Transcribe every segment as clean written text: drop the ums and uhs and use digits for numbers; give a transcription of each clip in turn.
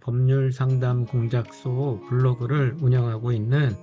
법률 상담 공작소 블로그를 운영하고 있는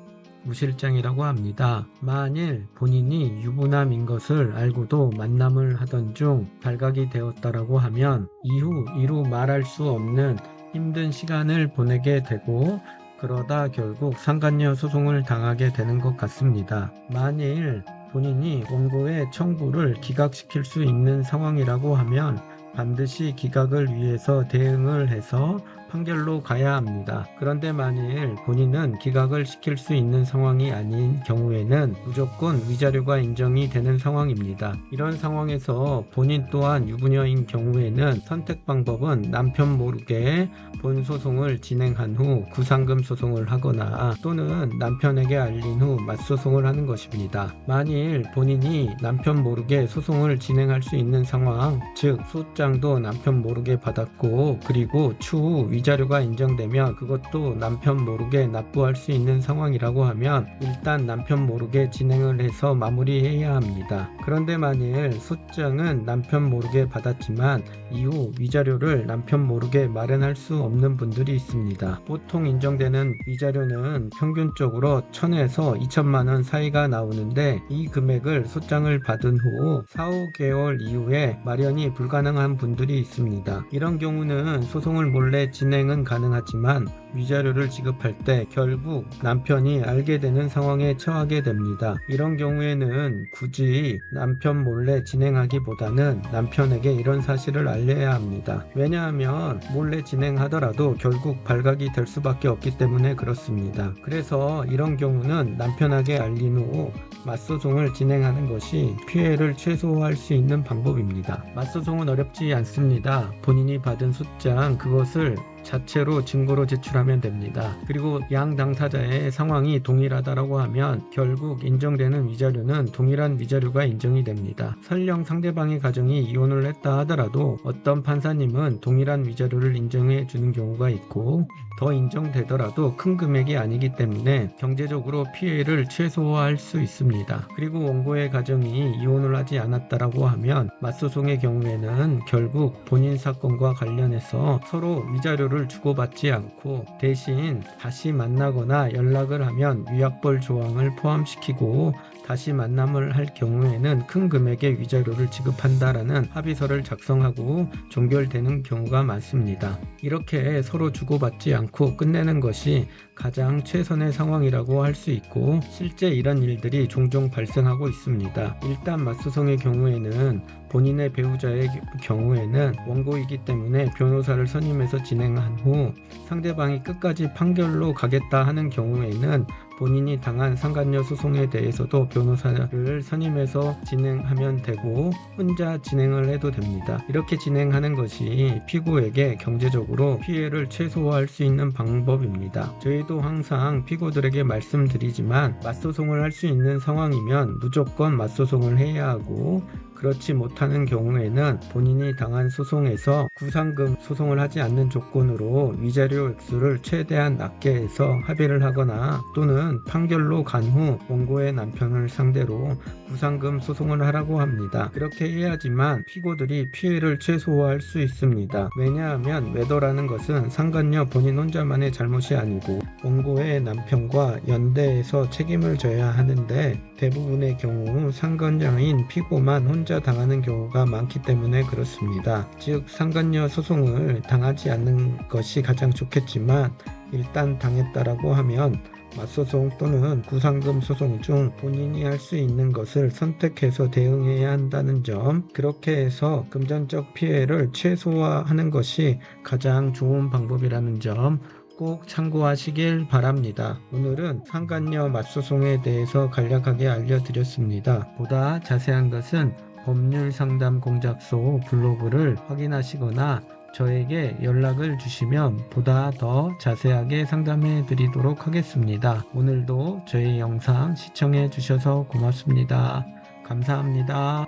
우 실장이라고 합니다. 만일 본인이 유부남인 것을 알고도 만남을 하던 중 발각이 되었다라고 하면 이후 이루 말할 수 없는 힘든 시간을 보내게 되고 그러다 결국 상간녀 소송을 당하게 되는 것 같습니다. 만일 본인이 원고의 청구를 기각시킬 수 있는 상황이라고 하면 반드시 기각을 위해서 대응을 해서 판결로 가야 합니다. 그런데 만일 본인은 기각을 시킬 수 있는 상황이 아닌 경우에는 무조건 위자료가 인정이 되는 상황입니다. 이런 상황에서 본인 또한 유부녀인 경우에는 선택 방법은 남편 모르게 본 소송을 진행한 후 구상금 소송을 하거나 또는 남편에게 알린 후 맞소송을 하는 것입니다. 만일 본인이 남편 모르게 소송을 진행할 수 있는 상황, 즉 소장도 남편 모르게 받았고 그리고 추후 위자료가 인정되면 그것도 남편 모르게 납부할 수 있는 상황이라고 하면 일단 남편 모르게 진행을 해서 마무리해야 합니다. 그런데 만일 소장은 남편 모르게 받았지만 이후 위자료를 남편 모르게 마련할 수 없는 분들이 있습니다. 보통 인정되는 위자료는 평균적으로 1,000에서 2천만 원 사이가 나오는데 이 금액을 소장을 받은 후 4, 5개월 이후에 마련이 불가능한 분들이 있습니다. 이런 경우는 소송을 몰래 진행은 가능하지만 위자료를 지급할 때 결국 남편이 알게 되는 상황에 처하게 됩니다. 이런 경우에는 굳이 남편 몰래 진행하기보다는 남편에게 이런 사실을 알려야 합니다. 왜냐하면 몰래 진행하더라도 결국 발각이 될 수밖에 없기 때문에 그렇습니다. 그래서 이런 경우는 남편에게 알린 후 맞소송을 진행하는 것이 피해를 최소화할 수 있는 방법입니다. 맞소송은 어렵지 않습니다. 본인이 받은 소장 그것을 자체로 증거로 제출하면 됩니다. 그리고 양 당사자의 상황이 동일하다고 하면 결국 인정되는 위자료는 동일한 위자료가 인정이 됩니다. 설령 상대방의 가정이 이혼을 했다 하더라도 어떤 판사님은 동일한 위자료를 인정해 주는 경우가 있고 더 인정되더라도 큰 금액이 아니기 때문에 경제적으로 피해를 최소화할 수 있습니다. 그리고 원고의 가정이 이혼을 하지 않았다라고 하면 맞소송의 경우에는 결국 본인 사건과 관련해서 서로 위자료를 주고받지 않고 대신 다시 만나거나 연락을 하면 위약벌 조항을 포함시키고 다시 만남을 할 경우에는 큰 금액의 위자료를 지급한다라는 합의서를 작성하고 종결되는 경우가 많습니다. 이렇게 서로 주고받지 않고 끝내는 것이 가장 최선의 상황이라고 할 수 있고 실제 이런 일들이 종종 발생하고 있습니다. 일단 맞소송의 경우에는 본인의 배우자의 경우에는 원고이기 때문에 변호사를 선임해서 진행한 후 상대방이 끝까지 판결로 가겠다 하는 경우에는 본인이 당한 상간녀 소송에 대해서도 변호사를 선임해서 진행하면 되고 혼자 진행을 해도 됩니다. 이렇게 진행하는 것이 피고에게 경제적으로 피해를 최소화할 수 있는 방법입니다. 저희도 항상 피고들에게 말씀드리지만 맞소송을 할 수 있는 상황이면 무조건 맞소송을 해야 하고 그렇지 못하는 경우에는 본인이 당한 소송에서 구상금 소송을 하지 않는 조건으로 위자료 액수를 최대한 낮게 해서 합의를 하거나 또는 판결로 간 후 원고의 남편을 상대로 구상금 소송을 하라고 합니다. 그렇게 해야지만 피고들이 피해를 최소화할 수 있습니다. 왜냐하면 외도라는 것은 상간녀 본인 혼자만의 잘못이 아니고 원고의 남편과 연대해서 책임을 져야 하는데 대부분의 경우 상간녀인 피고만 혼자 당하는 경우가 많기 때문에 그렇습니다. 즉 상간녀 소송을 당하지 않는 것이 가장 좋겠지만 일단 당했다라고 하면 맞소송 또는 구상금 소송 중 본인이 할 수 있는 것을 선택해서 대응해야 한다는 점, 그렇게 해서 금전적 피해를 최소화하는 것이 가장 좋은 방법이라는 점 꼭 참고하시길 바랍니다. 오늘은 상간녀 맞소송에 대해서 간략하게 알려드렸습니다. 보다 자세한 것은 법률 상담 공작소 블로그를 확인하시거나 저에게 연락을 주시면 보다 더 자세하게 상담해 드리도록 하겠습니다. 오늘도 저희 영상 시청해 주셔서 고맙습니다. 감사합니다.